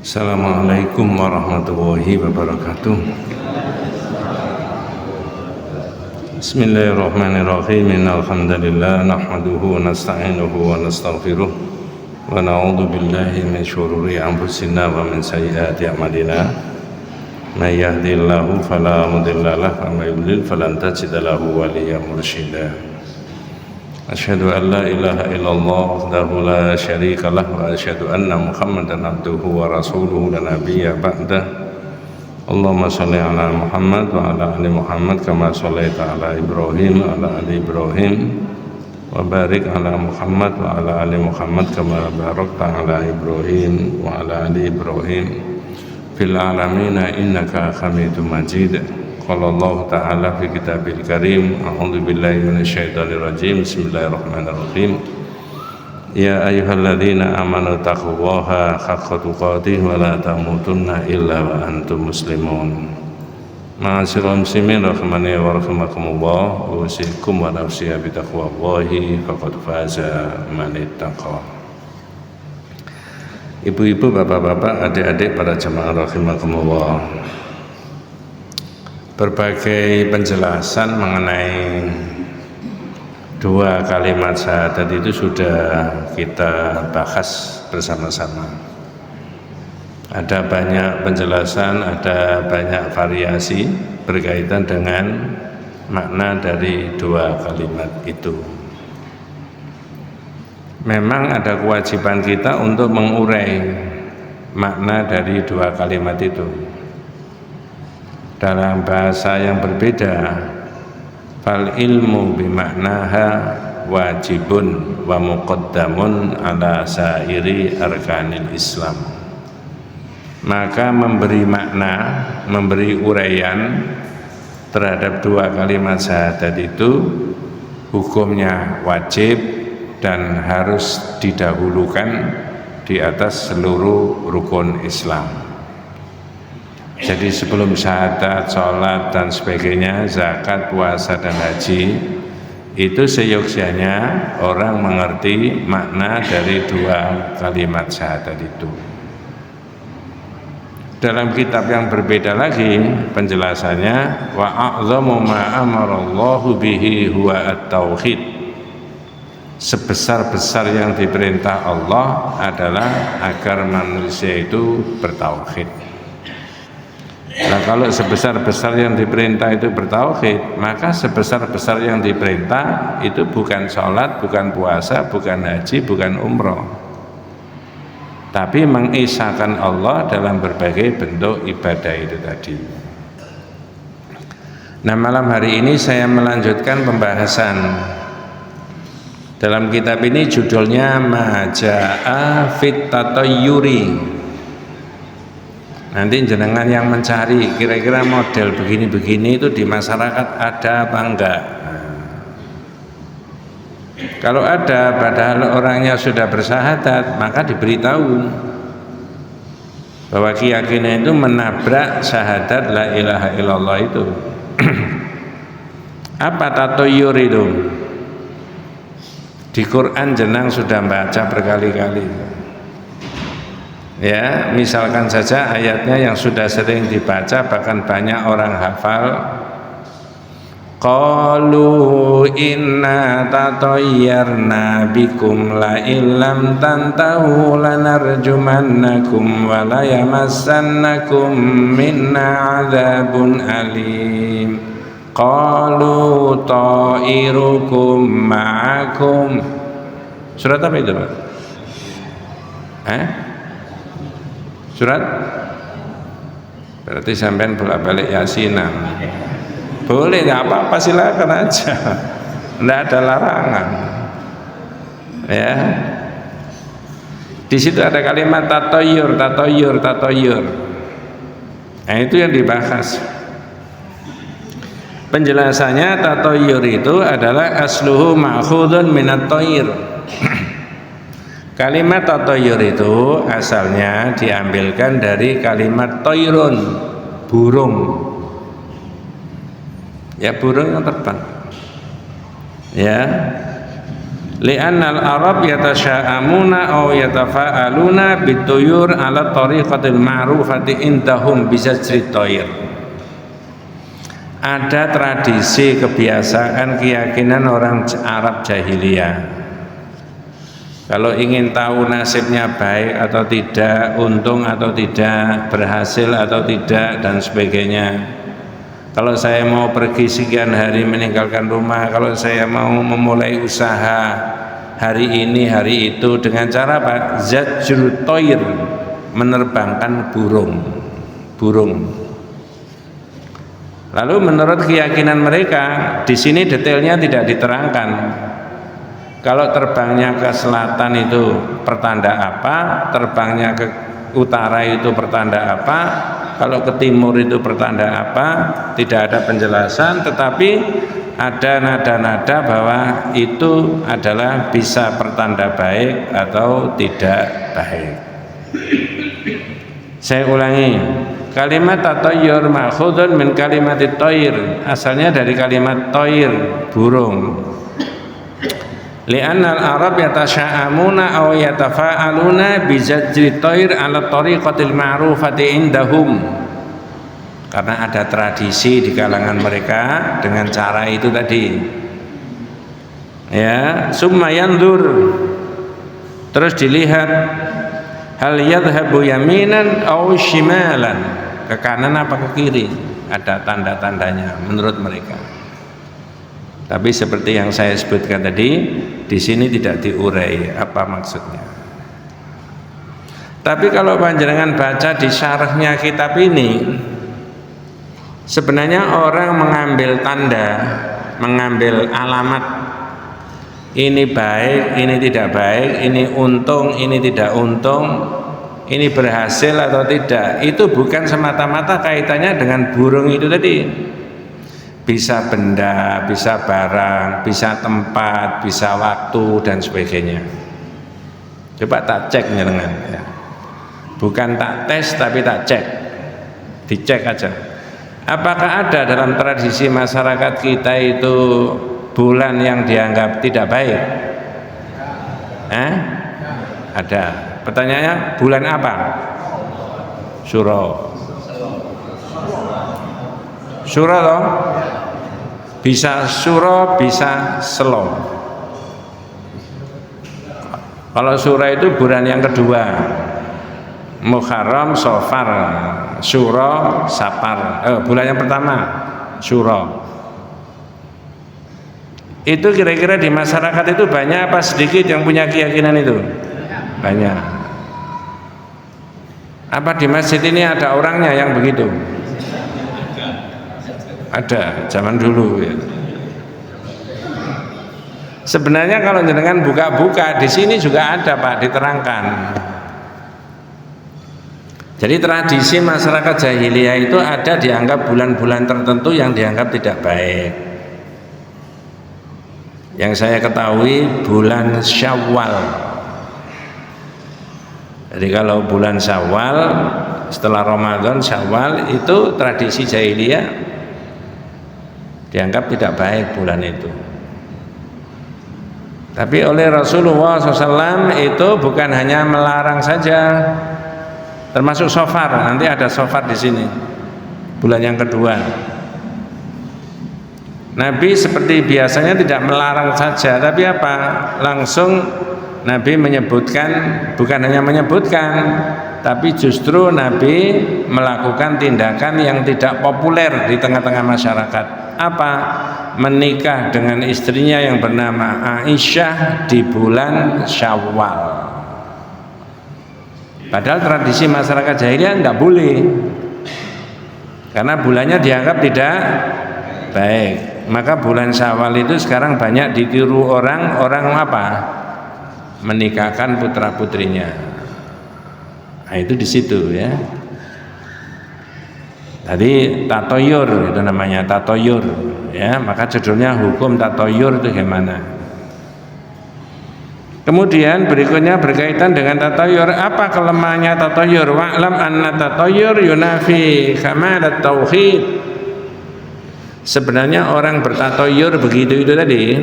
Assalamualaikum warahmatullahi wabarakatuh. Bismillahirrahmanirrahim. Innal hamdalillah nahmaduhu wa nasta'inuhu wa nastaghfiruh wa na'udzu billahi min syururi anfusina wa min sayyiati a'malina. May yahdihillahu fala mudilla lahu wa may yudlil falan tajida lahu waliyyan mursyida. Asyhadu an la ilaha illallah wahdahu la syarika lah wa asyhadu anna Muhammadan abduhu wa rasuluhu la nabiyya ba'dah. Allahumma shalli ala Muhammad wa ala ali Muhammad kama shallaita ala Ibrahim wa ala ali Ibrahim wa barik ala Muhammad wa ala ali Muhammad kama barakta ala Ibrahim wa ala ali Ibrahim fil alamin innaka Hamidum Majid. Qala Allah Ta'ala fi kitabil karim, a'udzu billahi minasyaitonir rajim. Bismillahirrahmanirrahim. Ya ayyuhalladzina amanu taqullaha haqqa tuqatih wa la tamutunna illa wa antum muslimun. Ma'asyiral muslimin rahimani wa rahimakumullah, usikum wa nafsi bi taqwallahi faqad faza man ittaqa. Ibu-ibu, bapak-bapak, adik-adik para jamaah rahimakumullah, berbagai penjelasan mengenai dua kalimat syahadat itu sudah kita bahas bersama-sama. Ada banyak penjelasan, ada banyak variasi berkaitan dengan makna dari dua kalimat itu. Memang ada kewajiban kita untuk mengurai makna dari dua kalimat itu dalam bahasa yang berbeda. Fal ilmu bimaknaha wajibun wa muqaddamun ala sairi arkanil Islam. Maka memberi makna, memberi uraian terhadap dua kalimat syahadat itu hukumnya wajib dan harus didahulukan di atas seluruh rukun Islam. Jadi sebelum syahadat, sholat dan sebagainya, zakat, puasa dan haji, itu seyogyanya orang mengerti makna dari dua kalimat syahadat itu. Dalam kitab yang berbeda lagi penjelasannya, wa a'zamu ma amarallahu bihi huwa at-tauhid. Sebesar-besar yang diperintah Allah adalah agar manusia itu bertauhid. Nah, kalau sebesar-besar yang diperintah itu bertauhid, maka sebesar-besar yang diperintah itu bukan sholat, bukan puasa, bukan haji, bukan umroh, tapi mengisahkan Allah dalam berbagai bentuk ibadah itu tadi. Nah, malam hari ini saya melanjutkan pembahasan dalam kitab ini, judulnya Maja'a fit Tatayyuri. Nanti jenengan yang mencari kira-kira model begini-begini itu di masyarakat ada apa enggak. Kalau ada, padahal orangnya sudah bersyahadat, maka diberitahu bahwa keyakinan itu menabrak syahadat la ilaha illallah itu. Apa tatoyur itu? Di Quran jenang sudah baca berkali-kali. Ya, misalkan saja ayatnya yang sudah sering dibaca, bahkan banyak orang hafal. Qalu inna tatayyarna bikum la illam tantahu lanarjumannakum wa la yamassannakum minna adzabun alim. Qalu ta'irukum ma'akum. Surat apa itu, Pak? Surat? Berarti sampean bolak-balik Yasinan. Boleh, tidak apa-apa, silakan aja. Tidak ada larangan. Ya. Di situ ada kalimat tatoyur. Nah, itu yang dibahas. Penjelasannya, tatoyur itu adalah asluhu ma'khudun minat toyir. Kalimat tatoyur itu asalnya diambilkan dari kalimat toyrun, burung. Ya, burung yang terbang. Ya, li'annal Arab yatasya'amuna aw yatafa'aluna bituyur ala tariqatil ma'rufati indahum bizajri toir. Ada tradisi, kebiasaan, keyakinan orang Arab jahiliyah. Kalau ingin tahu nasibnya baik atau tidak, untung atau tidak, berhasil atau tidak, dan sebagainya. Kalau saya mau pergi sekian hari meninggalkan rumah, kalau saya mau memulai usaha hari ini, hari itu, dengan cara apa? Zajrut toir, menerbangkan burung. Lalu menurut keyakinan mereka, di sini detailnya tidak diterangkan. Kalau terbangnya ke selatan itu pertanda apa, terbangnya ke utara itu pertanda apa, kalau ke timur itu pertanda apa, tidak ada penjelasan, tetapi ada nada-nada bahwa itu adalah bisa pertanda baik atau tidak baik. Saya ulangi, kalimat tatoyur ma'khudun min kalimat toir, asalnya dari kalimat toir, burung. Li'annal Arab yatasya'amuna aw yatafa'aluna bizajri toir ala tariqatil ma'rufati indahum. Karena ada tradisi di kalangan mereka dengan cara itu tadi. Ya, summa yandur. Terus dilihat hal yadhhabu yaminan aw shimalan, ke kanan apa ke kiri, ada tanda-tandanya menurut mereka. Tapi seperti yang saya sebutkan tadi, di sini tidak diurai apa maksudnya. Tapi kalau panjenengan baca di syarahnya kitab ini, sebenarnya orang mengambil tanda, mengambil alamat, ini baik, ini tidak baik, ini untung, ini tidak untung, ini berhasil atau tidak, itu bukan semata-mata kaitannya dengan burung itu tadi. Bisa benda, bisa barang, bisa tempat, bisa waktu, dan sebagainya. Coba tak cek dengan ya. Bukan tak tes tapi tak cek, dicek aja. Apakah ada dalam tradisi masyarakat kita itu bulan yang dianggap tidak baik? Ada. Pertanyaannya, bulan apa? Syuro. Syuro toh? Bisa Syuro, bisa Selo. Kalau Syuro itu bulan yang kedua, Muharram, Safar, Syuro, Safar. Bulan yang pertama Syuro. Itu kira-kira di masyarakat itu banyak apa sedikit yang punya keyakinan itu? Banyak. Apa di masjid ini ada orangnya yang begitu? Ada, zaman dulu ya. Sebenarnya kalau jenengan buka-buka di sini juga ada Pak, diterangkan. Jadi tradisi masyarakat jahiliyah itu ada dianggap bulan-bulan tertentu yang dianggap tidak baik. Yang saya ketahui bulan Syawal. Jadi kalau bulan Syawal setelah Ramadan, Syawal itu tradisi jahiliyah dianggap tidak baik bulan itu. Tapi oleh Rasulullah SAW itu bukan hanya melarang saja, termasuk Safar. Nanti ada Safar di sini, bulan yang kedua. Nabi seperti biasanya tidak melarang saja, tapi apa? Langsung Nabi menyebutkan, bukan hanya menyebutkan, tapi justru Nabi melakukan tindakan yang tidak populer di tengah-tengah masyarakat. Apa? Menikah dengan istrinya yang bernama Aisyah di bulan Syawal. Padahal tradisi masyarakat jahiliyah tidak boleh, karena bulannya dianggap tidak baik. Maka bulan Syawal itu sekarang banyak ditiru orang apa? Menikahkan putra putrinya. Nah, itu di situ ya. Tadi tatoyur itu namanya, tatoyur ya, maka judulnya hukum tatoyur itu gimana. Kemudian berikutnya berkaitan dengan tatoyur. Apa kelemahannya tatoyur? Wa'lam anna tatoyur yunafi kamalat tauhid. Sebenarnya orang bertatoyur begitu itu tadi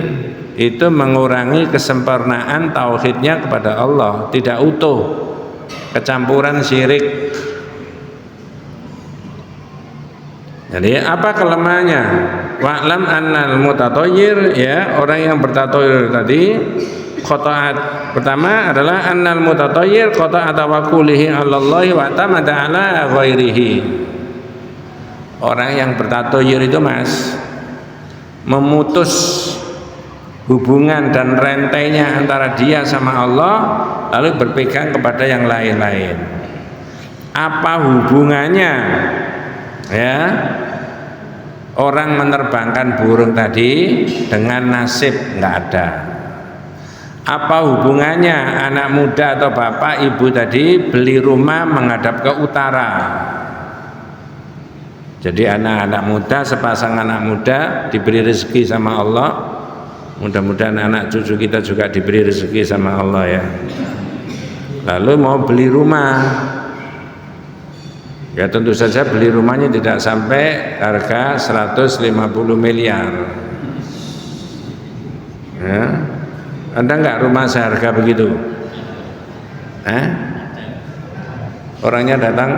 itu mengurangi kesempurnaan tauhidnya kepada Allah, tidak utuh, kecampuran syirik. Jadi apa kelemahannya? Wa'lam annal mutathayyir, ya, orang yang bertatoyir tadi qata'at. Pertama adalah annal mutathayyir qata'at tawakkulihi 'ala Allah wa tamada 'ala ghairihi. Orang yang bertatoyir itu, Mas, memutus hubungan dan rantainya antara dia sama Allah, lalu berpegang kepada yang lain-lain. Apa hubungannya, ya, orang menerbangkan burung tadi dengan nasib? Nggak ada. Apa hubungannya anak muda atau bapak ibu tadi beli rumah menghadap ke utara? Jadi anak-anak muda, sepasang anak muda diberi rezeki sama Allah. Mudah-mudahan anak cucu kita juga diberi rezeki sama Allah, ya. Lalu mau beli rumah, ya tentu saja beli rumahnya tidak sampai harga 150 miliar. Ya. Ada nggak rumah seharga begitu? Orangnya datang?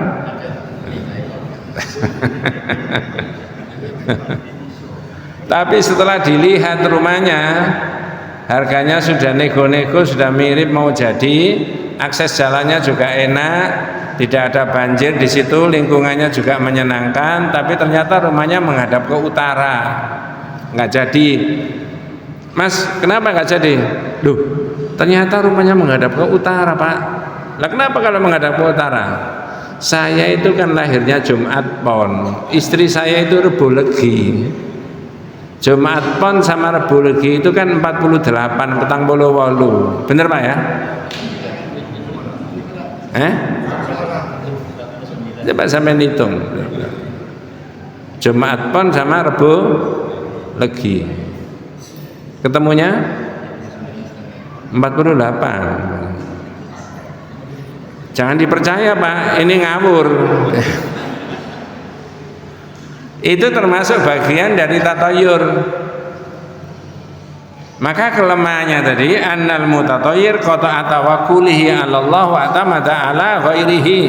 Tapi setelah dilihat rumahnya, harganya sudah nego-nego, sudah mirip mau jadi, akses jalannya juga enak, tidak ada banjir di situ, lingkungannya juga menyenangkan, tapi ternyata rumahnya menghadap ke utara, nggak jadi. Mas, kenapa nggak jadi? Duh, ternyata rumahnya menghadap ke utara, Pak. Lah kenapa kalau menghadap ke utara? Saya itu kan lahirnya Jumat Pon, istri saya itu Rebo Legi. Jumat Pon sama Rebo Legi itu kan 48, petang puluh walu. Bener, Pak, ya? Coba sampai hitung. Jumat Pon sama Rebo Legi, ketemunya 48. Jangan dipercaya, Pak, ini ngawur. Itu termasuk bagian dari tatayur. Maka kelemahannya tadi annal mutathayyir qata'a tawakkulihi 'ala Allah wa tamada 'ala ghairihi.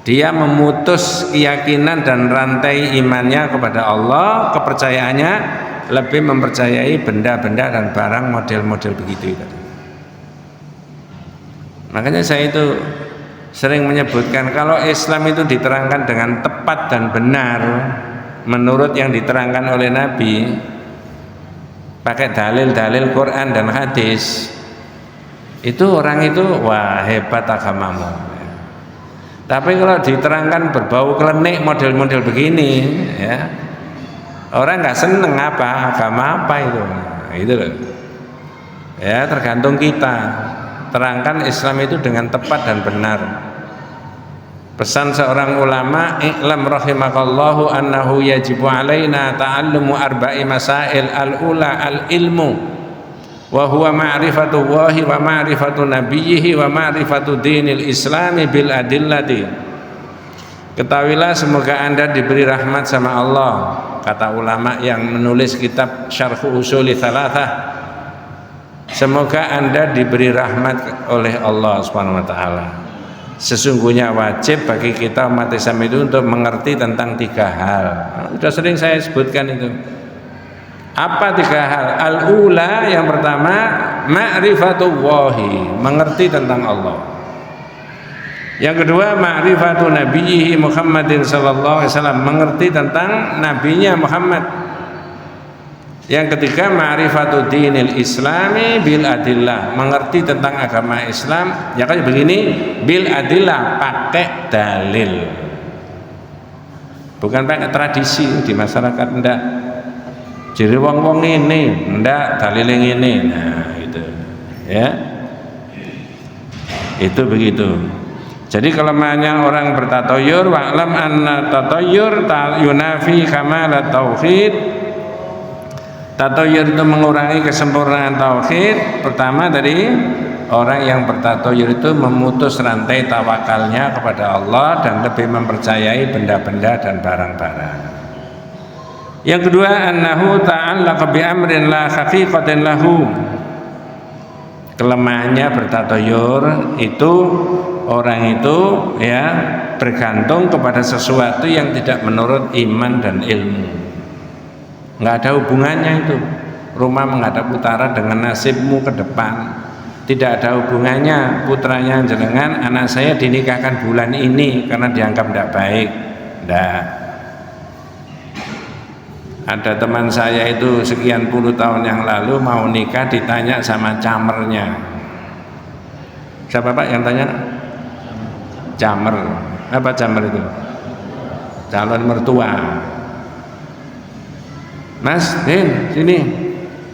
Dia memutus keyakinan dan rantai imannya kepada Allah, kepercayaannya lebih mempercayai benda-benda dan barang model-model begitu tadi. Makanya saya itu sering menyebutkan kalau Islam itu diterangkan dengan tepat dan benar menurut yang diterangkan oleh Nabi, pakai dalil-dalil Quran dan hadis, itu orang itu wah hebat agamamu. Tapi kalau diterangkan berbau klenik model-model begini, ya, orang nggak seneng. Apa agama apa itu? Nah, itu loh. Ya, tergantung kita. Terangkan Islam itu dengan tepat dan benar. Pesan seorang ulama, "I'lam rahimakallahu annahu yajibu alaina ta'allumu arba'i masail al-ula al-ilmu wa huwa ma'rifatullahi wa ma'rifatu nabiyhi wa ma'rifatu dinil islami bil adillati." Ketahuilah semoga Anda diberi rahmat sama Allah, kata ulama yang menulis kitab Syarh Usuli Thalathah. Semoga Anda diberi rahmat oleh Allah Subhanahu wa taala. Sesungguhnya wajib bagi kita umat Islam itu untuk mengerti tentang 3 hal. Sudah sering saya sebutkan itu. Apa 3 hal? Al-ula, yang pertama, ma'rifatullahi, mengerti tentang Allah. Yang kedua, ma'rifatu nabiyhi Muhammadin sallallahu alaihi wasallam, mengerti tentang nabinya Muhammad. Yang ketiga, ma'rifatu dinil islami bil adillah, mengerti tentang agama Islam. Ya kan begini, bil adillah, pakai dalil, bukan pakai tradisi di masyarakat. Enggak, jadi wong-wong ini enggak dalil yang ini. Nah itu, ya, itu begitu. Jadi kelemahannya orang bertatayur, wa'lam anna tatayur yunafi kamalat tauhid. Tatayur itu mengurangi kesempurnaan tauhid. Pertama tadi, orang yang bertatayur itu memutus rantai tawakalnya kepada Allah dan lebih mempercayai benda-benda dan barang-barang. Yang kedua, annahu ta'allaqa bi amrin la haqiqatan lahu. Kelemahannya bertatayur itu orang itu ya bergantung kepada sesuatu yang tidak menurut iman dan ilmu. Nggak ada hubungannya itu. Rumah menghadap utara dengan nasibmu ke depan. Tidak ada hubungannya putranya jenengan, anak saya dinikahkan bulan ini karena dianggap tidak baik. Tidak. Ada teman saya itu sekian puluh tahun yang lalu mau nikah, ditanya sama camernya. Siapa Pak yang tanya? Camer. Apa camer itu? Calon mertua. Mas, sini.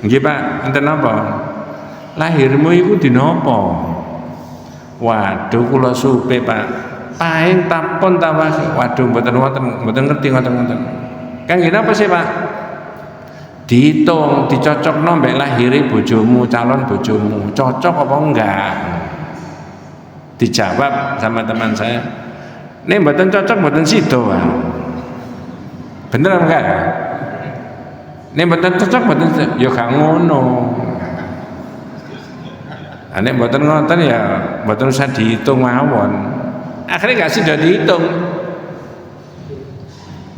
Nggih Pak, enten apa? Lahirmu iku dina apa? Waduh kula supe Pak. Paing tapon tawas. Waduh mboten ngerti ngoten. Kan gini apa sih Pak? Dihitung, dicocokno mbek lahiri bojomu, calon bojomu, cocok apa enggak? Dijawab sama teman saya, "Nek mboten cocok mboten sida, Pak." Bener enggak? Nek mboten cocok mboten ya gak ngono. Nek mboten ngoten ya mboten usah dihitung mawon. Akhirnya gak sida dihitung.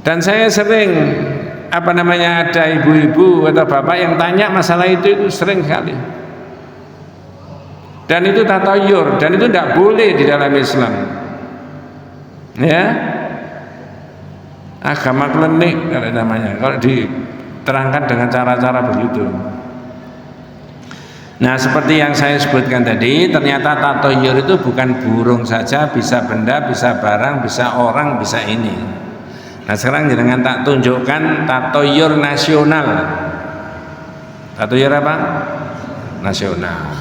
Dan saya sering ada ibu-ibu atau bapak yang tanya masalah itu sering sekali. Dan itu tatayur, dan itu tidak boleh di dalam Islam. Ya, agama klenik kalau namanya, kalau diterangkan dengan cara-cara begitu. Nah, seperti yang saya sebutkan tadi, ternyata tatayur itu bukan burung saja, bisa benda, bisa barang, bisa orang, bisa ini. Nah sekarang jangan tak tunjukkan tatayur nasional. Tatayur apa? Nasional.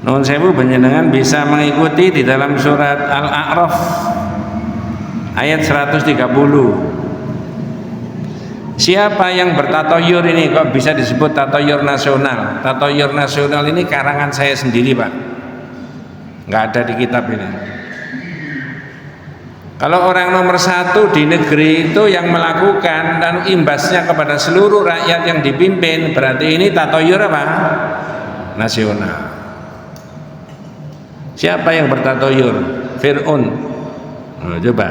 Nuwun sewu panjenengan bisa mengikuti di dalam surat Al-A'raf ayat 130. Siapa yang bertatayur ini kok bisa disebut tatayur nasional? Tatayur nasional ini karangan saya sendiri Pak, nggak ada di kitab ini. Kalau orang nomor satu di negeri itu yang melakukan dan imbasnya kepada seluruh rakyat yang dipimpin, berarti ini tatayur apa? Nasional. Siapa yang bertatayur? Fir'aun. Nah, coba.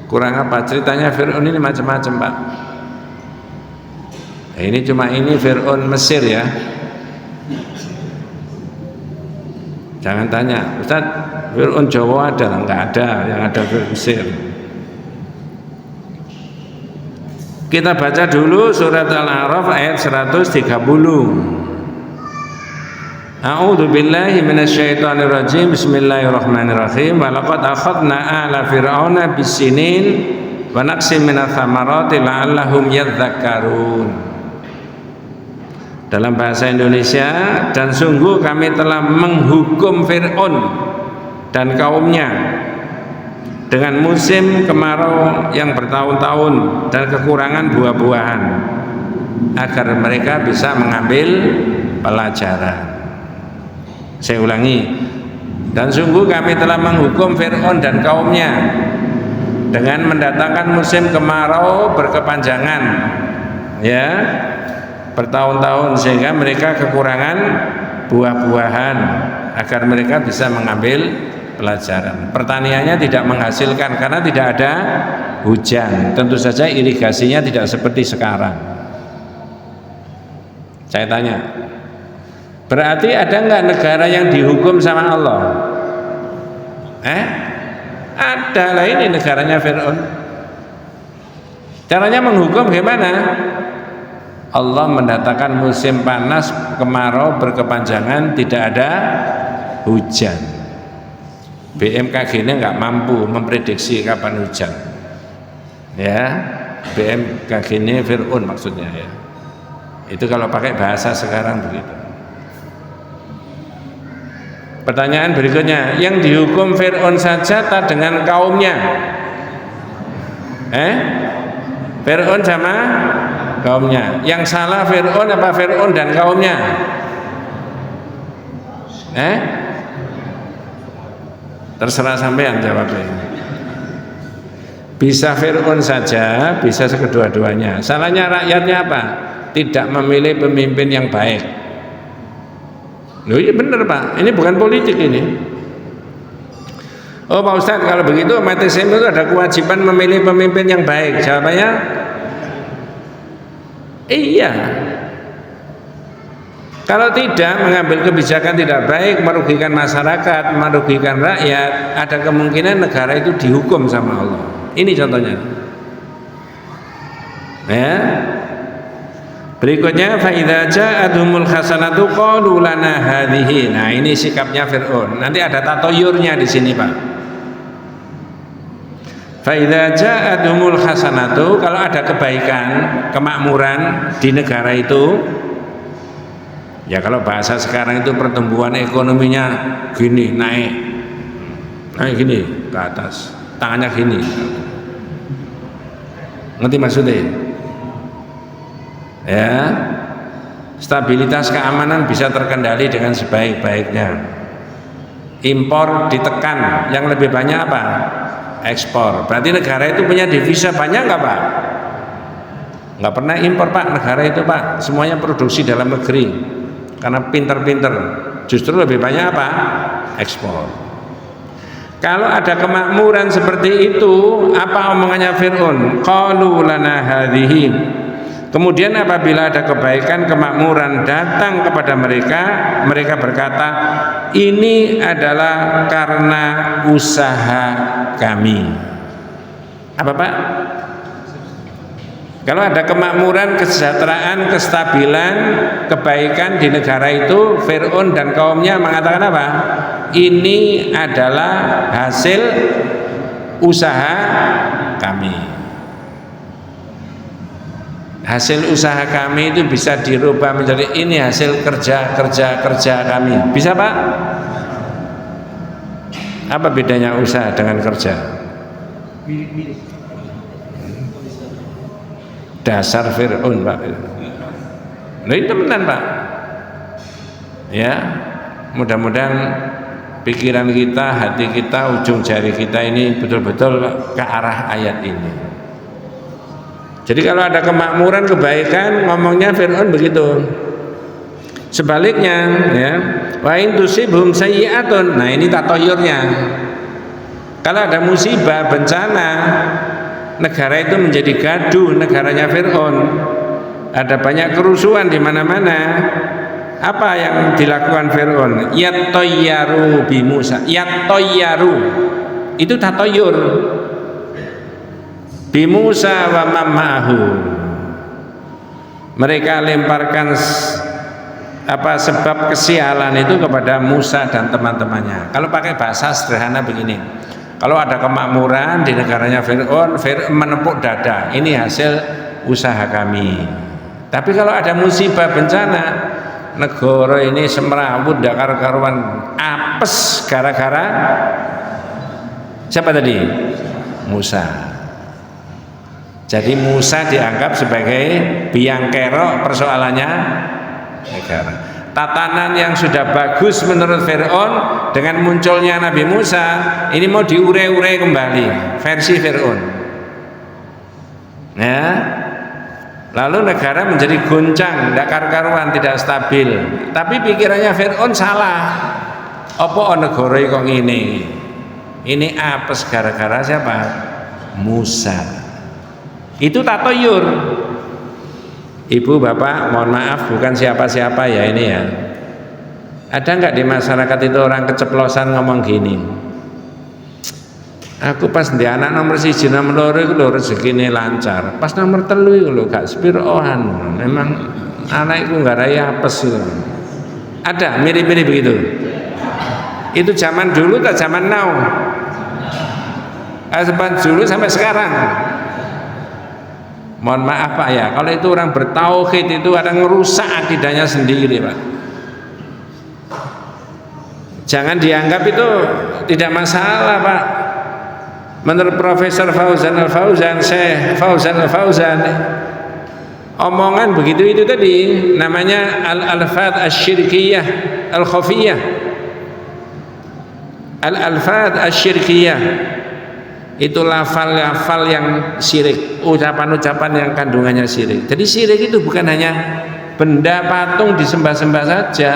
Kurang apa? Ceritanya Fir'aun ini macam-macam Pak. Nah, ini Fir'aun Mesir ya. Jangan tanya, Ustaz, Fir'aun Jawa ada? Enggak ada, yang ada Fir'aun Mesir. Kita baca dulu surat Al-A'raf ayat 130. A'udzu billahi minasyaitonir rajim. Bismillahirrahmanirrahim. Wa laqad akhadna ala fir'auna bis-sinin wa naqsim minats tsamarati la'allahum yadhakkarun. Dalam bahasa Indonesia, dan sungguh kami telah menghukum Fir'aun dan kaumnya dengan musim kemarau yang bertahun-tahun dan kekurangan buah-buahan agar mereka bisa mengambil pelajaran. Saya ulangi, dan sungguh kami telah menghukum Fir'aun dan kaumnya dengan mendatangkan musim kemarau berkepanjangan ya bertahun-tahun sehingga mereka kekurangan buah-buahan agar mereka bisa mengambil pelajaran. Pertaniannya tidak menghasilkan karena tidak ada hujan. Tentu saja irigasinya tidak seperti sekarang. Saya tanya, berarti ada nggak negara yang dihukum sama Allah? Ada lah, ini negaranya Fir'aun. Caranya menghukum gimana? Allah mendatangkan musim panas, kemarau berkepanjangan, tidak ada hujan. BMKG ini nggak mampu memprediksi kapan hujan. Ya, BMKG ini Fir'aun maksudnya ya. Itu kalau pakai bahasa sekarang begitu. Pertanyaan berikutnya, yang dihukum Fir'aun saja tak dengan kaumnya? Fir'aun sama kaumnya. Yang salah Fir'aun apa Fir'aun dan kaumnya? Terserah sampean jawabnya. Bisa Fir'aun saja, bisa kedua-duanya. Salahnya rakyatnya apa? Tidak memilih pemimpin yang baik. Loh iya benar Pak, ini bukan politik ini. Oh Pak Ustadz, kalau begitu umat Islam itu ada kewajiban memilih pemimpin yang baik. Jawabannya iya. Kalau tidak, mengambil kebijakan tidak baik, merugikan masyarakat, merugikan rakyat, ada kemungkinan negara itu dihukum sama Allah. Ini contohnya. Ya. Berikutnya fa idza ja'atuhumul hasanatu qalu lana hadhihi. Nah, ini sikapnya Firaun. Nanti ada tatoyurnya di sini, Pak. Fa idza ja'atuhumul hasanatu, kalau ada kebaikan, kemakmuran di negara itu, ya kalau bahasa sekarang itu pertumbuhan ekonominya gini, naik gini ke atas, tangannya gini. Ngerti maksudnya? Ya, stabilitas keamanan bisa terkendali dengan sebaik-baiknya. Impor ditekan, yang lebih banyak apa? Ekspor. Berarti negara itu punya devisa banyak nggak Pak? Nggak pernah impor Pak, negara itu Pak, semuanya produksi dalam negeri. Karena pinter-pinter, justru lebih banyak apa? Ekspor. Kalau ada kemakmuran seperti itu, apa omongannya Fir'aun? Qalu lana hadhihi. Kemudian apabila ada kebaikan, kemakmuran datang kepada mereka, mereka berkata, ini adalah karena usaha kami. Apa Pak? Kalau ada kemakmuran, kesejahteraan, kestabilan, kebaikan di negara itu, Fir'aun dan kaumnya mengatakan apa? Ini adalah hasil usaha kami. Hasil usaha kami itu bisa dirubah menjadi ini hasil kerja kami. Bisa Pak? Apa bedanya usaha dengan kerja? Dasar Fir'aun Pak. Nah itu benar Pak. Ya, mudah-mudahan pikiran kita, hati kita, ujung jari kita ini betul-betul ke arah ayat ini. Jadi kalau ada kemakmuran, kebaikan, ngomongnya Fir'aun begitu. Sebaliknya, ya, wa in tusibhum sayyi'atun. Nah ini tatoyurnya. Kalau ada musibah, bencana, negara itu menjadi gaduh, negaranya Fir'aun. Ada banyak kerusuhan di mana-mana. Apa yang dilakukan Fir'aun? Yattayyaru bi Musa. Yattayyaru itu tatoyur. Bi Musa wa mamahu. Mereka lemparkan sebab kesialan itu kepada Musa dan teman-temannya. Kalau pakai bahasa sederhana begini. Kalau ada kemakmuran di negaranya Fir'aun menepuk dada, ini hasil usaha kami. Tapi kalau ada musibah bencana, negara ini semrawut dak karu-karuan, apes gara-gara siapa tadi? Musa. Jadi Musa dianggap sebagai biang kerok persoalannya negara. Tatanan yang sudah bagus menurut Fir'aun dengan munculnya Nabi Musa ini mau diure-ure kembali versi Fir'aun. Ya. Lalu negara menjadi goncang, tidak karu-karuan, tidak stabil. Tapi pikirannya Fir'aun salah. Apa negara kok ini? Ini apes gara-gara siapa? Musa. Itu tatoyur. Ibu bapak mohon maaf bukan siapa-siapa ya ini ya. Ada nggak di masyarakat itu orang keceplosan ngomong gini, aku pas di anak nomor 1 nomor 2 itu lho rezekine lancar, pas nomor 3 itu lho gak sepirohan, memang anakku nggak raya apes itu. Ada mirip-mirip begitu. Itu zaman dulu atau zaman now? Zaman dulu sampai sekarang. Mohon maaf Pak ya, kalau itu orang bertauhid itu ada ngerusak akidahnya sendiri Pak. Jangan dianggap itu tidak masalah Pak. Menurut Profesor Fauzan Al-Fauzan, Syekh Fauzan Al-Fauzan, omongan begitu itu tadi namanya al-alfaz asyirkiyah al-khafiyah. Al-alfaz asyirkiyah. itu lafal-lafal yang syirik, ucapan-ucapan yang kandungannya syirik. Jadi syirik itu bukan hanya benda patung disembah-sembah saja,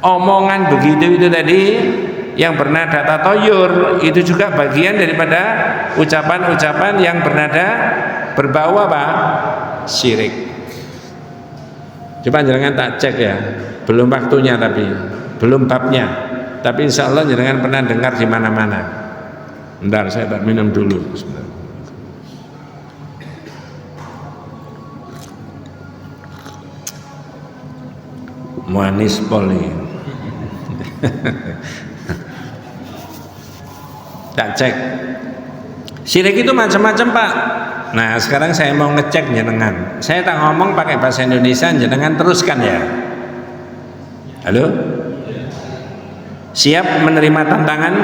omongan begitu itu tadi yang bernada tatoyur itu juga bagian daripada ucapan-ucapan yang bernada berbau apa? Syirik. Coba jangan tak cek ya, belum waktunya tapi belum babnya, tapi insya Allah jangan pernah dengar di mana-mana. Bentar, saya tak minum dulu. Sebentar. Manis poli. Tak cek. Syirik itu macam-macam Pak. Nah sekarang saya mau ngecek jenengan. Saya tak ngomong pakai bahasa Indonesia, jenengan teruskan ya. Halo? Siap menerima tantangan?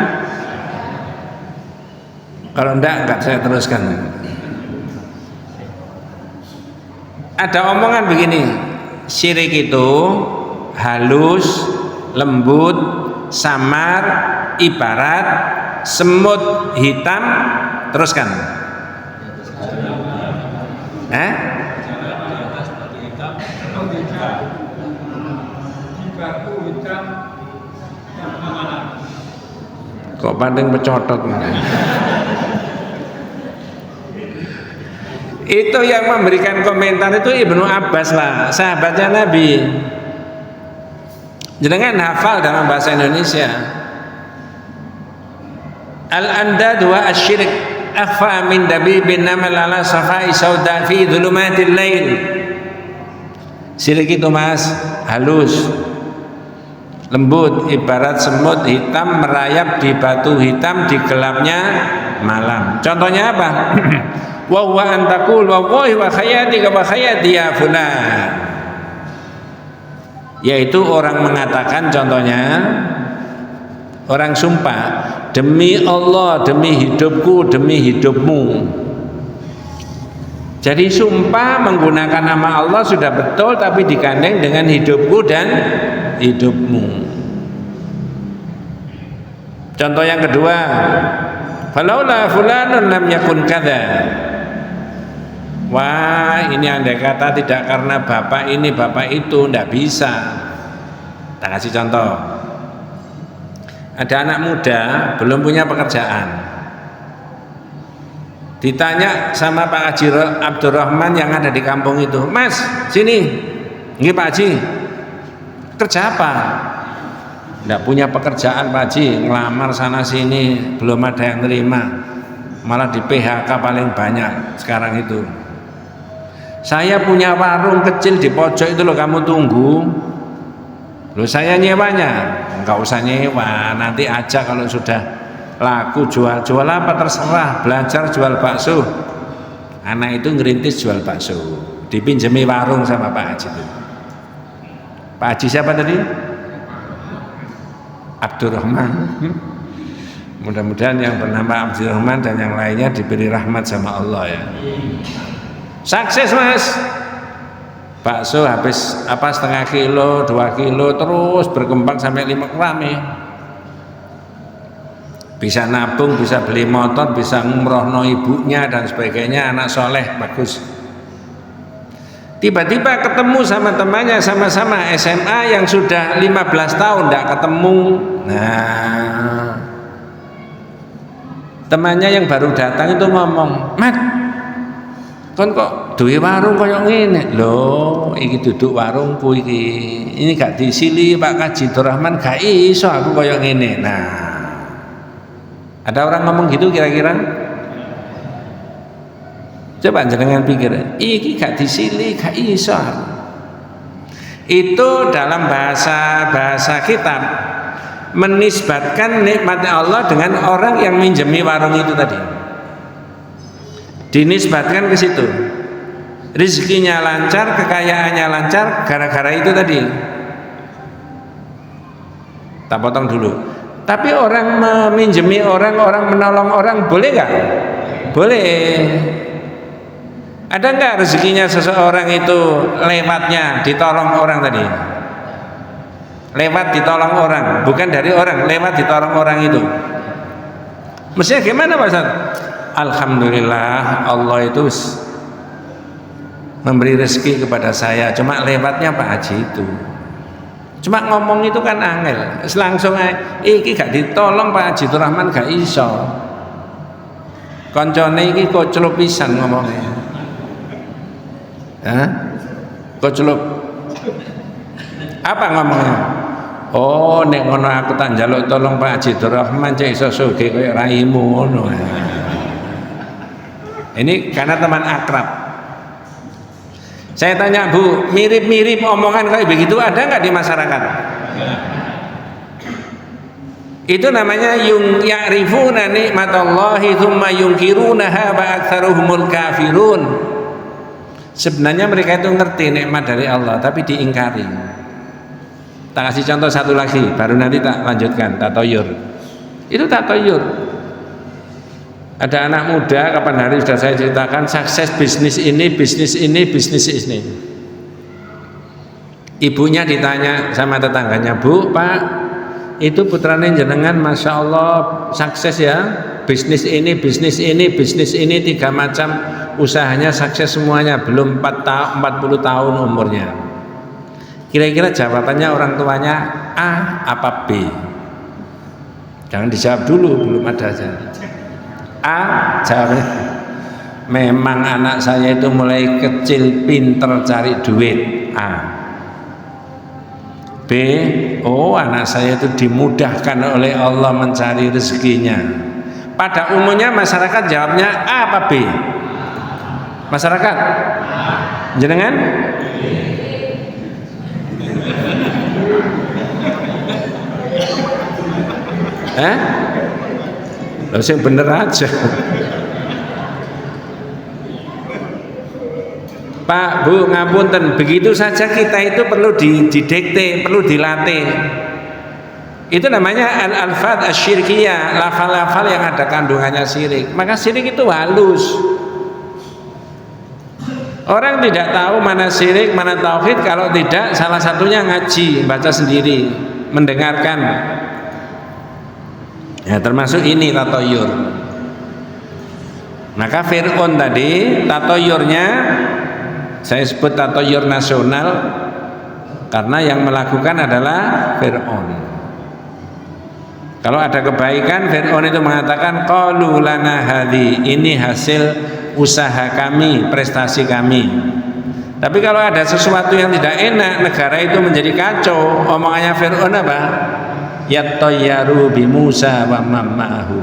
Kalau enggak saya teruskan. Ada omongan begini, syirik itu halus, lembut, samar, ibarat semut hitam. Teruskan. Kok pandeng pecotot? Itu yang memberikan komentar itu Ibnu Abbas lah, sahabatnya Nabi. Jangan hafal dalam bahasa Indonesia. Al-andad wa asyirik akhfa min dabibin namal ala safai sauda fi dhulumatil lail. Syirik itu Mas halus, lembut, ibarat semut hitam merayap di batu hitam di gelapnya malam. Contohnya apa? Wa huwa antakul wallahi wa khayatika wa khayati ya fulan. Yaitu orang mengatakan, contohnya orang sumpah, demi Allah, demi hidupku, demi hidupmu. Jadi sumpah menggunakan nama Allah sudah betul, tapi digandeng dengan hidupku dan hidupmu. Contoh yang kedua, falaula fulanun lam yakun kadza. Wah, ini andai kata tidak karena bapak ini bapak itu, ndak bisa. Kita kasih contoh. Ada anak muda belum punya pekerjaan. Ditanya sama Pak Haji Abdurrahman yang ada di kampung itu, Mas, sini. Nggih Pak Haji. Kerja apa? Ndak punya pekerjaan Pak Haji, ngelamar sana sini belum ada yang nerima. Malah di PHK paling banyak sekarang itu. Saya punya warung kecil di pojok itu loh, kamu tunggu. Loh saya nyewanya. Enggak usah nyewa, nanti aja kalau sudah laku jual. Jual apa terserah, belajar jual bakso. Anak itu ngerintis jual bakso, dipinjemi warung sama Pak Haji itu. Pak Haji siapa tadi? Abdurrahman. Mudah-mudahan yang bernama Abdurrahman dan yang lainnya diberi rahmat sama Allah ya. Sukses Mas. Bakso habis apa setengah kilo, 2 kilo, terus berkembang sampai 5 rame. Bisa nabung, bisa beli motor, bisa ngumrohno ibunya dan sebagainya, anak soleh, bagus. Tiba-tiba ketemu sama temannya sama-sama SMA yang sudah 15 tahun tidak ketemu. Nah, temannya yang baru datang itu ngomong, Mat, kon kok duwe warung kaya ngene lho, iki duduk warungku iki. Ini gak disili Pak Haji Abdurrahman, gak iso aku kaya ngene. Nah, ada orang ngomong gitu kira-kira? Coba jenengan pikir, iki gak disili, gak iso. Itu dalam bahasa kitab menisbatkan nikmatnya Allah dengan orang yang minjemi warung itu tadi. Dinisbatkan ke situ. Rezekinya lancar, kekayaannya lancar gara-gara itu tadi. Tak potong dulu. Tapi orang meminjemi orang menolong orang boleh nggak? Boleh. Ada nggak rezekinya seseorang itu lewatnya ditolong orang tadi? Lewat ditolong orang, bukan dari orang, lewat ditolong orang itu. Mestinya gimana Pak Ustaz? Alhamdulillah Allah itu memberi rezeki kepada saya, cuma lewatnya Pak Haji itu. Cuma ngomong itu kan angel, langsung aja iki gak ditolong Pak Haji Rahman gak iso. Koncone iki kocluk pisan ngomongnya. Hah? Kocluk. Apa ngomongnya? Oh, nek ngono aku tak njaluk tolong Pak Haji Rahman cek iso sugih koyo raimu ngono. Ini karena teman akrab. Saya tanya Bu, mirip-mirip omongan kayak begitu ada nggak di masyarakat? Itu namanya ya'rifuna nikmatallahi tsumma yunkirunaha wa aktsaruhumul kafirun. Sebenarnya mereka itu ngerti nikmat dari Allah tapi diingkari. Tak kasih contoh satu lagi, baru nanti tak lanjutkan tatoyur. Itu tatoyur. Ada anak muda, kapan hari sudah saya ceritakan, sukses bisnis ini, bisnis ini, bisnis ini. Ibunya ditanya sama tetangganya, Bu, Pak, itu putranya jenengan, Masya Allah, sukses ya, bisnis ini, bisnis ini, bisnis ini, 3 macam usahanya sukses semuanya, belum 40 tahun umurnya. Kira-kira jawabannya orang tuanya A apa B? Jangan dijawab dulu, belum ada aja. A jawabnya, memang anak saya itu mulai kecil pinter cari duit. A. B, oh anak saya itu dimudahkan oleh Allah mencari rezekinya. Pada umumnya masyarakat jawabnya A apa B? Masyarakat? Jenengan? Loh, sing bener aja. Pak, Bu, ngapunten, begitu saja kita itu perlu didikte, perlu dilatih. Itu namanya al-alfaz asyirkiyah, lafal-lafal yang ada kandungannya syirik. Maka syirik itu halus. Orang tidak tahu mana syirik, mana tauhid kalau tidak salah satunya ngaji, baca sendiri, mendengarkan. Ya, termasuk ini tatoyur. Maka Fir'aun tadi tatoyurnya saya sebut tatoyur nasional karena yang melakukan adalah Fir'aun. Kalau ada kebaikan, Fir'aun itu mengatakan qalu lana hadhi, ini hasil usaha kami, prestasi kami. Tapi kalau ada sesuatu yang tidak enak, negara itu menjadi kacau. Omongannya Fir'aun apa? Yattayyaru bi Musa wa ma'ahu,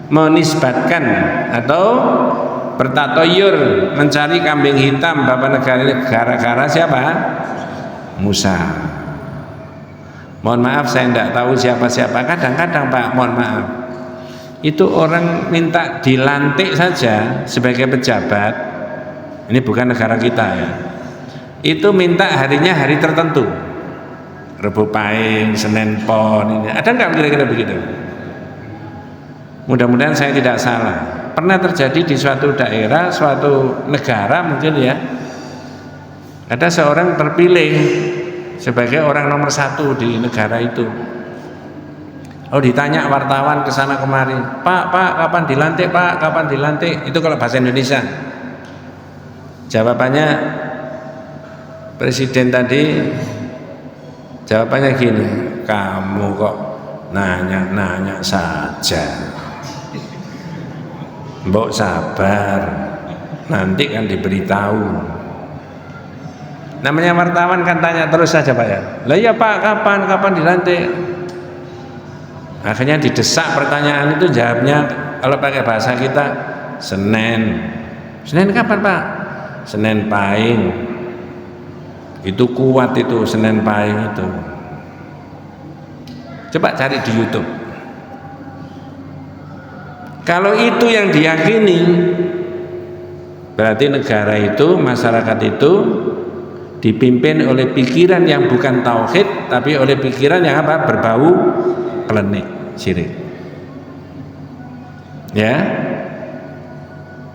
menisbatkan atau bertatoyur mencari kambing hitam bapak negara siapa? Musa. Mohon maaf saya tidak tahu siapa-siapa. Kadang-kadang Pak, mohon maaf, itu orang minta dilantik saja sebagai pejabat. Ini bukan negara kita ya. Itu minta harinya hari tertentu, Rebo Pahing, Senin Pon, ini ada nggak kira-kira begitu? Mudah-mudahan saya tidak salah. Pernah terjadi di suatu daerah, suatu negara mungkin ya, ada seorang terpilih sebagai orang nomor 1 di negara itu. Oh, ditanya wartawan ke sana kemari, Pak, kapan dilantik Pak, kapan dilantik? Itu kalau bahasa Indonesia. Jawabannya presiden tadi, jawabannya gini, kamu kok nanya-nanya saja, mbok sabar, nanti kan diberitahu. Namanya wartawan kan tanya terus saja Pak ya. Lah ya Pak, kapan dilantik? Akhirnya didesak pertanyaan itu, jawabnya kalau pakai bahasa kita Senin. Senin kapan Pak? Senin Pahing. Itu kuat itu Senin Pahing itu. Coba cari di YouTube. Kalau itu yang diyakini, berarti negara itu, masyarakat itu dipimpin oleh pikiran yang bukan tauhid, tapi oleh pikiran yang apa? Berbau klenik, syirik. Ya,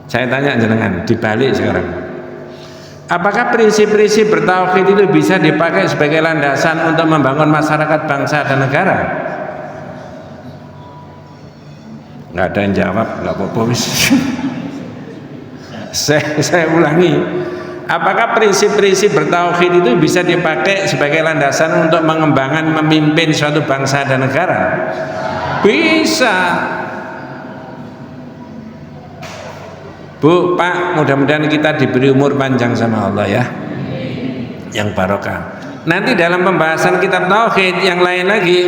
saya tanya jenengan, dibalik sekarang. Apakah prinsip-prinsip bertauhid itu bisa dipakai sebagai landasan untuk membangun masyarakat, bangsa dan negara? nggak ada yang jawab, nggak apa-apa wis. saya ulangi, apakah prinsip-prinsip bertauhid itu bisa dipakai sebagai landasan untuk mengembangkan memimpin suatu bangsa dan negara? Bisa. Bu, Pak, mudah-mudahan kita diberi umur panjang sama Allah ya, yang barokah. Nanti dalam pembahasan kitab tauhid yang lain lagi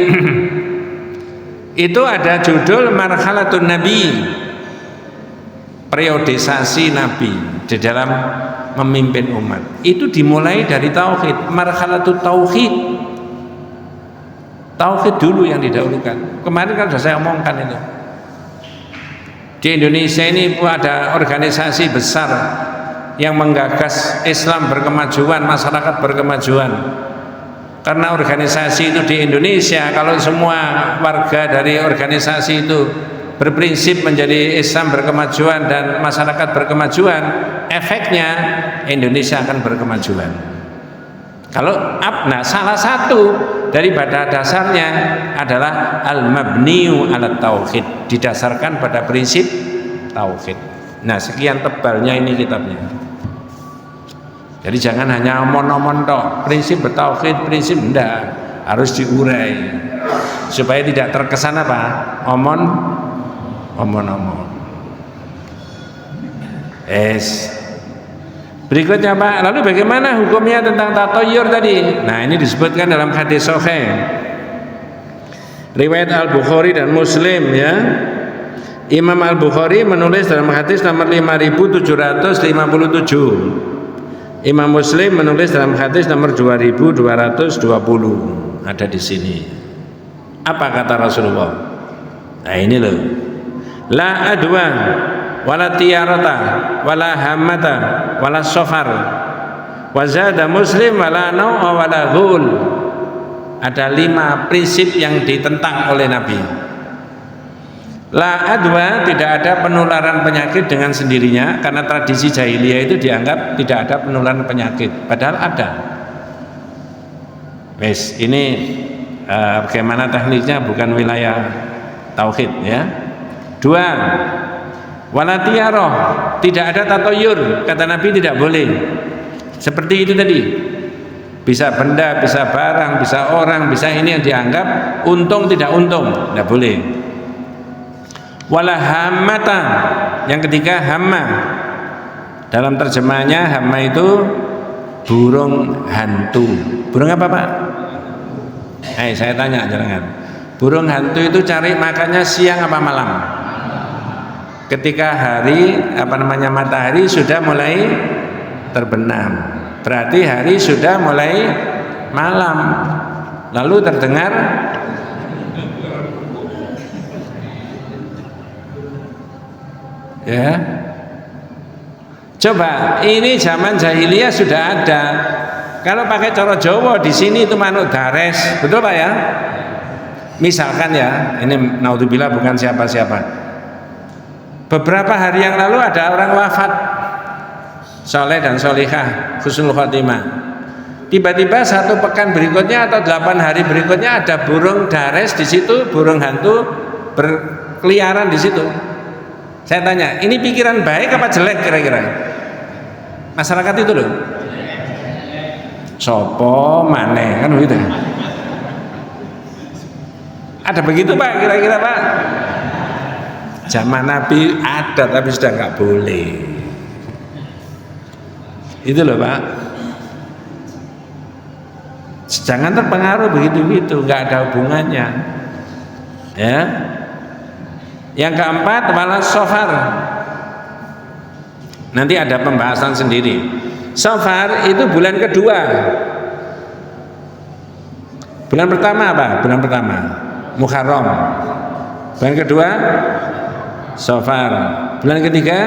itu ada judul Marhalatun Nabi, periodisasi Nabi di dalam memimpin umat. Itu dimulai dari tauhid, marhalatut tauhid. Tauhid dulu yang didahulukan. Kemarin kan sudah saya omongkan itu. Di Indonesia ini ada organisasi besar yang menggagas Islam berkemajuan, masyarakat berkemajuan. Karena organisasi itu di Indonesia, kalau semua warga dari organisasi itu berprinsip menjadi Islam berkemajuan dan masyarakat berkemajuan, efeknya Indonesia akan berkemajuan. Nah, salah satu daripada dasarnya adalah al-mabniu ala tauhid, didasarkan pada prinsip tauhid. Nah, sekian tebalnya ini kitabnya. Jadi jangan hanya omong-omong tok, prinsip bertauhid, prinsip enggak, harus diurai supaya tidak terkesan apa? Omong-omong. Berikutnya Pak, lalu bagaimana hukumnya tentang tatoyur tadi? Nah, ini disebutkan dalam hadis sahih riwayat Al-Bukhari dan Muslim ya. Imam Al-Bukhari menulis dalam hadis nomor 5757. Imam Muslim menulis dalam hadis nomor 2220. Ada di sini. Apa kata Rasulullah? Nah, ini loh. La adwa wala tiyarata wala hammata wala safar wa zada Muslim wala nau'a wala ghul. Ada 5 prinsip yang ditentang oleh Nabi. La adwa, tidak ada penularan penyakit dengan sendirinya, karena tradisi jahiliyah itu dianggap tidak ada penularan penyakit, padahal ada. Ini bagaimana tekniknya bukan wilayah tauhid ya. 2, wala tiyaroh, tidak ada tatoyur, kata Nabi tidak boleh. Seperti itu tadi, bisa benda, bisa barang, bisa orang, bisa ini yang dianggap untung tidak untung, tidak boleh. Wala hammata, yang ketiga hamma, dalam terjemahnya hamma itu burung hantu. Burung apa Pak? Saya tanya jangan. Burung hantu itu cari makannya siang apa malam? Ketika matahari sudah mulai terbenam, berarti hari sudah mulai malam. Lalu terdengar ya. Coba, ini zaman jahiliyah sudah ada. Kalau pakai cara Jawa di sini itu manuk dares, betul Pak ya? Misalkan ya, ini naudzubillah bukan siapa-siapa. Beberapa hari yang lalu ada orang wafat, soleh dan solihah, husnul khotimah. Tiba-tiba 1 pekan berikutnya atau 8 hari berikutnya ada burung dares di situ, burung hantu berkeliaran di situ. Saya tanya, ini pikiran baik apa jelek kira-kira? Masyarakat itu loh. Sopo maneh kan begitu. Ada begitu Pak kira-kira Pak? Zaman Nabi ada tapi sudah nggak boleh. Itu loh Pak. Jangan terpengaruh begitu-begitu, nggak ada hubungannya. Ya. Yang keempat, wala safar. Nanti ada pembahasan sendiri. Safar itu bulan kedua. Bulan pertama apa? Bulan pertama Muharram. Bulan kedua Safar. Bulan ketiga,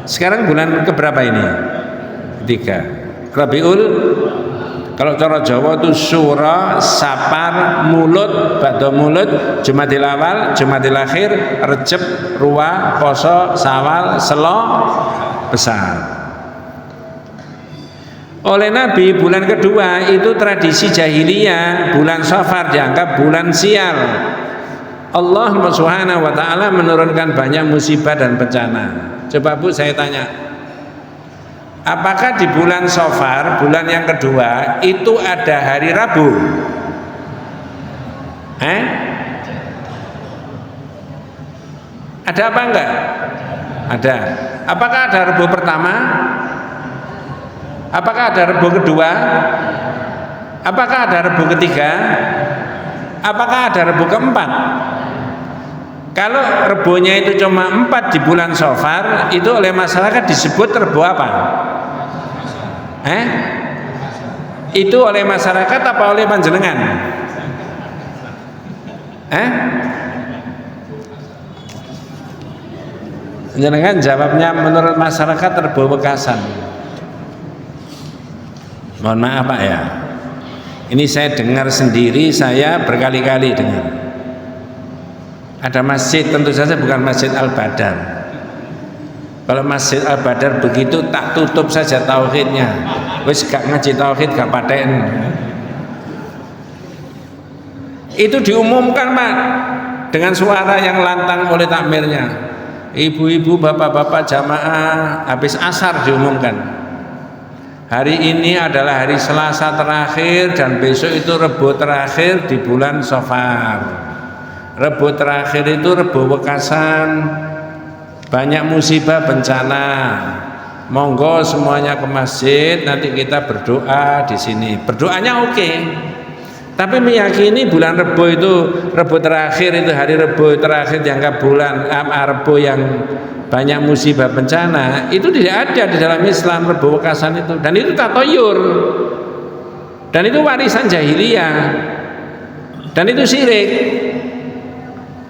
sekarang bulan keberapa ini? Ketiga. Rabiul, kalau cara Jawa itu Syura, Safar, Mulut, Ba'da Mulut, Jumadil Awal, Jumadil Akhir, Rejab, Ruwa, Poso, Sawal, Selo, Besar. Oleh Nabi bulan kedua itu tradisi jahiliyah, bulan Safar dianggap bulan sial. Allah Subhanahu wa taala menurunkan banyak musibah dan bencana. Coba Bu saya tanya, apakah di bulan Safar, bulan yang kedua itu ada hari Rabu? Ada apa enggak? Ada. Apakah ada Rabu pertama? Apakah ada Rabu kedua? Apakah ada Rabu ketiga? Apakah ada Rabu keempat? Kalau Rebunya itu cuma 4 di bulan Safar, itu oleh masyarakat disebut Rebu apa? Itu oleh masyarakat apa oleh panjenengan? Panjenengan jawabnya menurut masyarakat Rebu Bekasan. Mohon maaf Pak ya. Ini saya dengar sendiri, saya berkali-kali dengar. Ada masjid, tentu saja bukan Masjid Al-Badar. Kalau Masjid Al-Badar begitu tak tutup saja tauhidnya. Wis gak ngaji tauhid gak paten. Itu diumumkan Pak dengan suara yang lantang oleh takmirnya. Ibu-ibu, bapak-bapak jamaah habis asar diumumkan. Hari ini adalah hari Selasa terakhir dan besok itu Rebu terakhir di bulan Safar. Rebu terakhir itu Rebu Bekasan, banyak musibah bencana. Monggo semuanya ke masjid, nanti kita berdoa di sini. Berdoanya oke. Tapi meyakini bulan Rebu itu Rebu terakhir itu hari Rebu terakhir dianggap bulan Rebu yang banyak musibah bencana, itu tidak ada di dalam Islam Rebu Bekasan itu, dan itu tatoyur, dan itu warisan jahiliyah, dan itu syirik.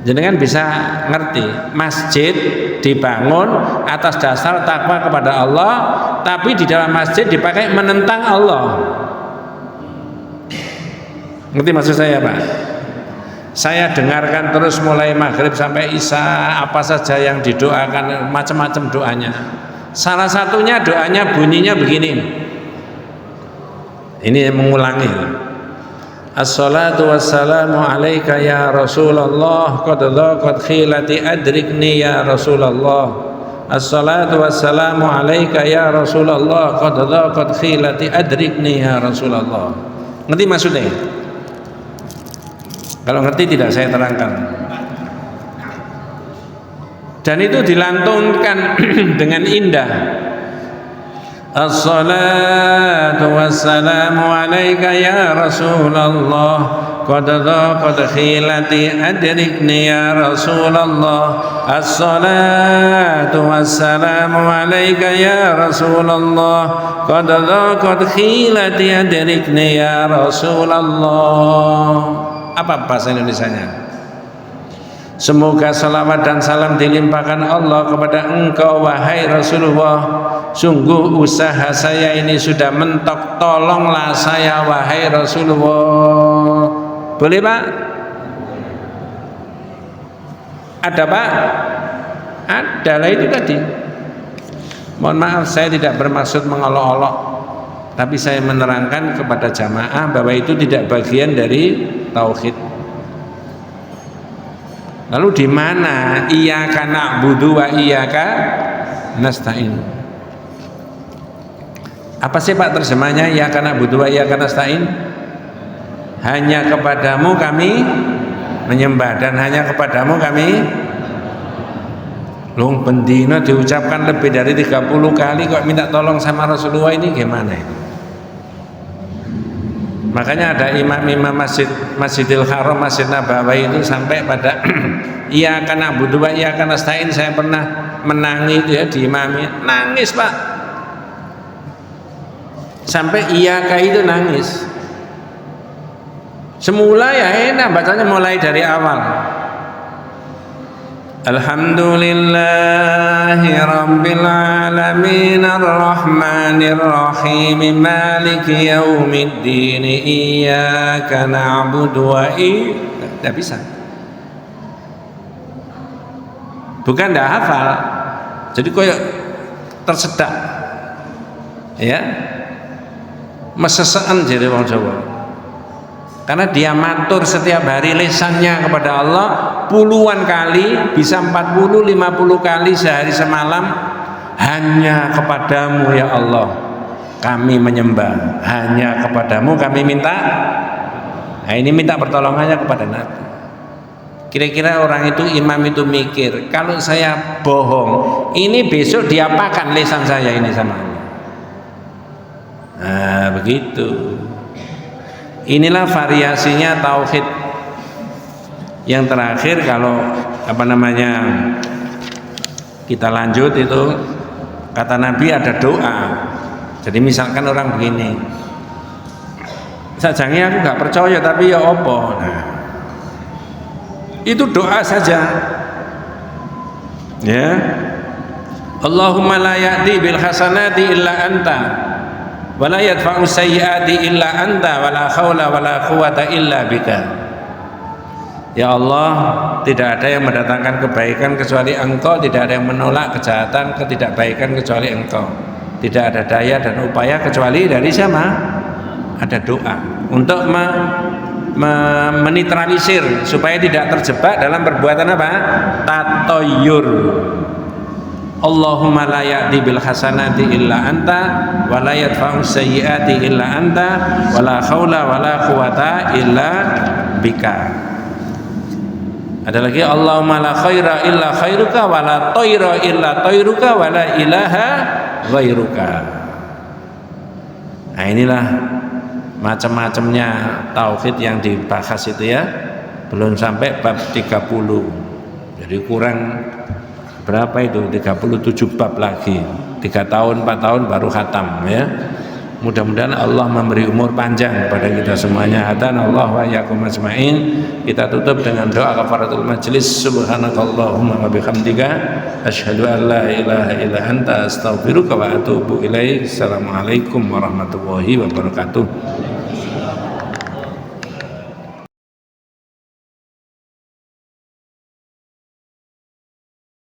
Jenengan bisa ngerti, masjid dibangun atas dasar takwa kepada Allah, tapi di dalam masjid dipakai menentang Allah. Ngerti maksud saya Pak? Saya dengarkan terus mulai maghrib sampai isya, apa saja yang didoakan, macam-macam doanya. Salah satunya doanya bunyinya begini. Ini mengulangi. Assalatu wassalamu alaika ya Rasulullah, qad dhaqat khilati adrikni ya Rasulullah. Assalatu wassalamu alaika ya Rasulullah, qad dhaqat khilati adrikni ya Rasulullah. Ngerti maksudnya? Kalau ngerti tidak saya terangkan. Dan itu dilantunkan dengan indah. Assalatu wassalamu alaika ya Rasulullah, qad dhaqat khilati adrikni ya Rasulullah. Assalatu wassalamu alaika ya Rasulullah, qad dhaqat khilati adrikni ya Rasulullah. Apa bahasa Indonesianya? Semoga salawat dan salam dilimpahkan Allah kepada engkau wahai Rasulullah. Sungguh usaha saya ini sudah mentok, tolonglah saya wahai Rasulullah. Boleh Pak? Ada Pak? Ada lah itu tadi. Mohon maaf saya tidak bermaksud mengolok-olok, tapi saya menerangkan kepada jamaah bahwa itu tidak bagian dari tauhid. Lalu di mana iyyaka na'budu wa iyyaka nasta'in? Apa sih Pak terjemahnya iyyaka na'budu wa iyyaka nasta'in? Hanya kepadamu kami menyembah dan hanya kepadamu kami. Long bendina diucapkan lebih dari 30 kali kok minta tolong sama Rasulullah, ini gimana ini? Makanya ada imam-imam Masjidil Haram, Masjid Nabawi itu sampai pada iyyaka na'budu wa iyyaka nasta'in. Saya pernah menangis itu ya, diimami, nangis Pak, sampai iyyaka itu nangis. Semula ya enak bacanya mulai dari awal. Alhamdulillahi Rabbil Alamin Ar-Rahmanir Rahim Maliki Yaumiddin Iyyaka na'budu wa iyyaka. Tidak bisa. Bukan tidak hafal, jadi kayak tersedak ya, mesesaan jadi orang Jawa. Karena dia matur setiap hari lisannya kepada Allah puluhan kali, bisa 40-50 kali sehari semalam, hanya kepadamu ya Allah kami menyembah, hanya kepadamu kami minta. Nah ini minta pertolongannya kepada Nabi. Kira-kira orang itu, imam itu mikir, kalau saya bohong ini besok diapakan lisan saya ini sama Allah. Nah begitu. Inilah variasinya tauhid. Yang terakhir kalau kita lanjut itu, kata Nabi ada doa. Jadi misalkan orang begini, sajangnya aku gak percaya tapi ya apa, nah, itu doa saja ya. Allahumma la ya'ti bil hasanati illa anta wa la yadfa'u sayyi'ati illa anta wa la haula wa la quwata illa bika. Ya Allah, tidak ada yang mendatangkan kebaikan kecuali Engkau, tidak ada yang menolak kejahatan, ketidakbaikan kecuali Engkau. Tidak ada daya dan upaya kecuali dari siapa? Ada doa untuk menetralisir supaya tidak terjebak dalam perbuatan apa? Tatoyur. Allahumma la ya'ti bil hasanati illa anta wa la yadfa'u sayyi'ati illa anta wa la haula wa la quwata illa bika. Ada lagi, Allahumma la khaira illa khairuka wa la tayra illa tayruka wa la ilaha ghairuka. Nah inilah macam-macamnya tauhid yang dibahas itu ya. Belum sampai bab 30. Jadi kurang berapa itu? 37 bab lagi. 3 tahun 4 tahun baru khatam ya. Mudah-mudahan Allah memberi umur panjang kepada kita semuanya. Hadanallah wa iyyakum ajmain. Kita tutup dengan doa kafaratul majlis. Subhanakallahumma wa bihamdika asyhadu an la ilaha illa anta astaghfiruka wa atubu ilaik. Assalamualaikum warahmatullahi wabarakatuh.